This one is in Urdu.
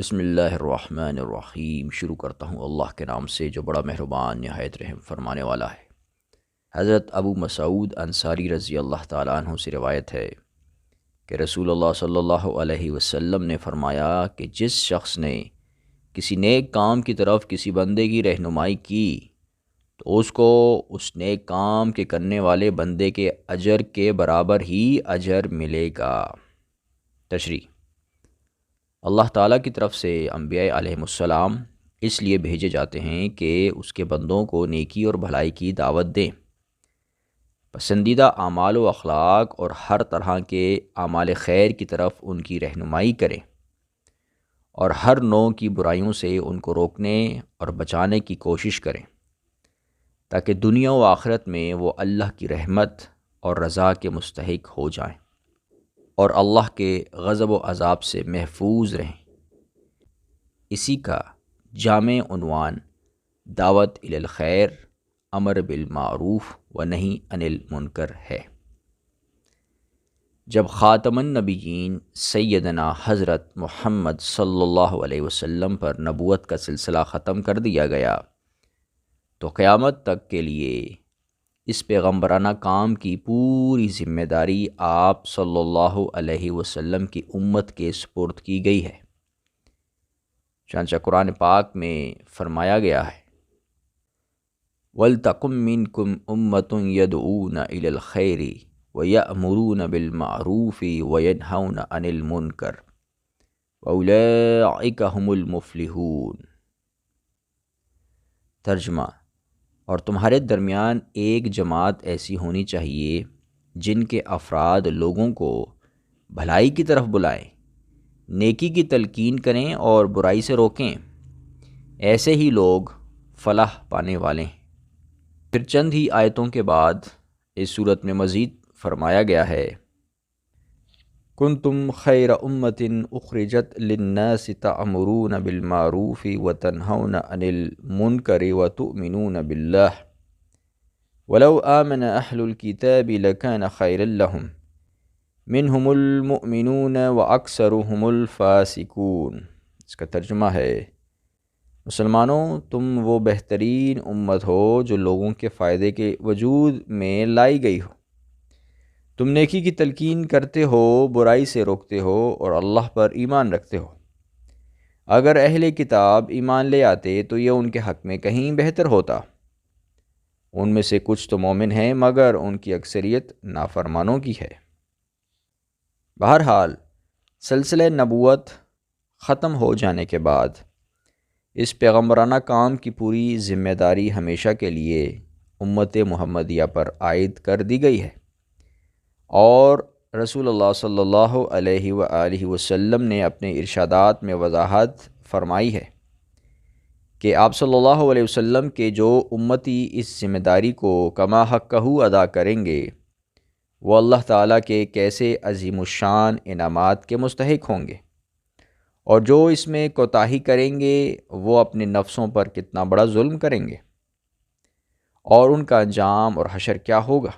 بسم اللہ الرحمن الرحیم۔ شروع کرتا ہوں اللہ کے نام سے جو بڑا مہربان نہایت رحم فرمانے والا ہے۔ حضرت ابو مسعود انصاری رضی اللہ تعالیٰ عنہ سے روایت ہے کہ رسول اللہ صلی اللہ علیہ وسلم نے فرمایا کہ جس شخص نے کسی نیک کام کی طرف کسی بندے کی رہنمائی کی تو اس کو اس نیک کام کے کرنے والے بندے کے اجر کے برابر ہی اجر ملے گا۔ تشریح: اللہ تعالیٰ کی طرف سے انبیاء علیہم السلام اس لیے بھیجے جاتے ہیں کہ اس کے بندوں کو نیکی اور بھلائی کی دعوت دیں، پسندیدہ اعمال و اخلاق اور ہر طرح کے اعمال خیر کی طرف ان کی رہنمائی کریں، اور ہر نوع کی برائیوں سے ان کو روکنے اور بچانے کی کوشش کریں، تاکہ دنیا و آخرت میں وہ اللہ کی رحمت اور رضا کے مستحق ہو جائیں اور اللہ کے غضب و عذاب سے محفوظ رہیں۔ اسی کا جامع عنوان دعوت الی الخیر، امر بالمعروف و نہی عن المنکر ہے۔ جب خاتم النبیین سیدنا حضرت محمد صلی اللہ علیہ وسلم پر نبوت کا سلسلہ ختم کر دیا گیا تو قیامت تک کے لیے اس پیغمبرانہ کام کی پوری ذمہ داری آپ صلی اللہ علیہ وسلم کی امت کے سپرد کی گئی ہے۔ چنانچہ قرآن پاک میں فرمایا گیا ہے: وَلْتَقُم مِّنكُمْ أُمَّةٌ يَدْعُونَ إِلَى الْخَيْرِ وَيَأْمُرُونَ بِالْمَعْرُوفِ وَيَنْهَوْنَ عَنِ الْمُنكَرِ وَأُولَٰئِكَ هُمُ الْمُفْلِحُونَ۔ ترجمہ: اور تمہارے درمیان ایک جماعت ایسی ہونی چاہیے جن کے افراد لوگوں کو بھلائی کی طرف بلائیں، نیکی کی تلقین کریں اور برائی سے روکیں، ایسے ہی لوگ فلاح پانے والے ہیں۔ پھر چند ہی آیتوں کے بعد اس صورت میں مزید فرمایا گیا ہے: کنتم خیر امۃ اخرجت للناس تأمرون بالمعروف وتنہون عن المنکر وتؤمنون باللہ ولو آمن اہل الکتاب لکان خیرا لہم منہم المؤمنون واکثرہم الفاسقون۔ اس کا ترجمہ ہے: مسلمانوں، تم وہ بہترین امت ہو جو لوگوں کے فائدے کے وجود میں لائی گئی ہو، تم نیکی کی تلقین کرتے ہو، برائی سے روکتے ہو اور اللہ پر ایمان رکھتے ہو۔ اگر اہل کتاب ایمان لے آتے تو یہ ان کے حق میں کہیں بہتر ہوتا۔ ان میں سے کچھ تو مومن ہیں مگر ان کی اکثریت نافرمانوں کی ہے۔ بہرحال سلسلہ نبوت ختم ہو جانے کے بعد اس پیغمبرانہ کام کی پوری ذمہ داری ہمیشہ کے لیے امت محمدیہ پر عائد کر دی گئی ہے، اور رسول اللہ صلی اللہ علیہ وآلہ وسلم نے اپنے ارشادات میں وضاحت فرمائی ہے کہ آپ صلی اللہ علیہ وسلم کے جو امتی اس ذمہ داری کو کما حقہ ادا کریں گے وہ اللہ تعالیٰ کے کیسے عظیم الشان انعامات کے مستحق ہوں گے، اور جو اس میں کوتاہی کریں گے وہ اپنے نفسوں پر کتنا بڑا ظلم کریں گے، اور ان کا انجام اور حشر کیا ہوگا۔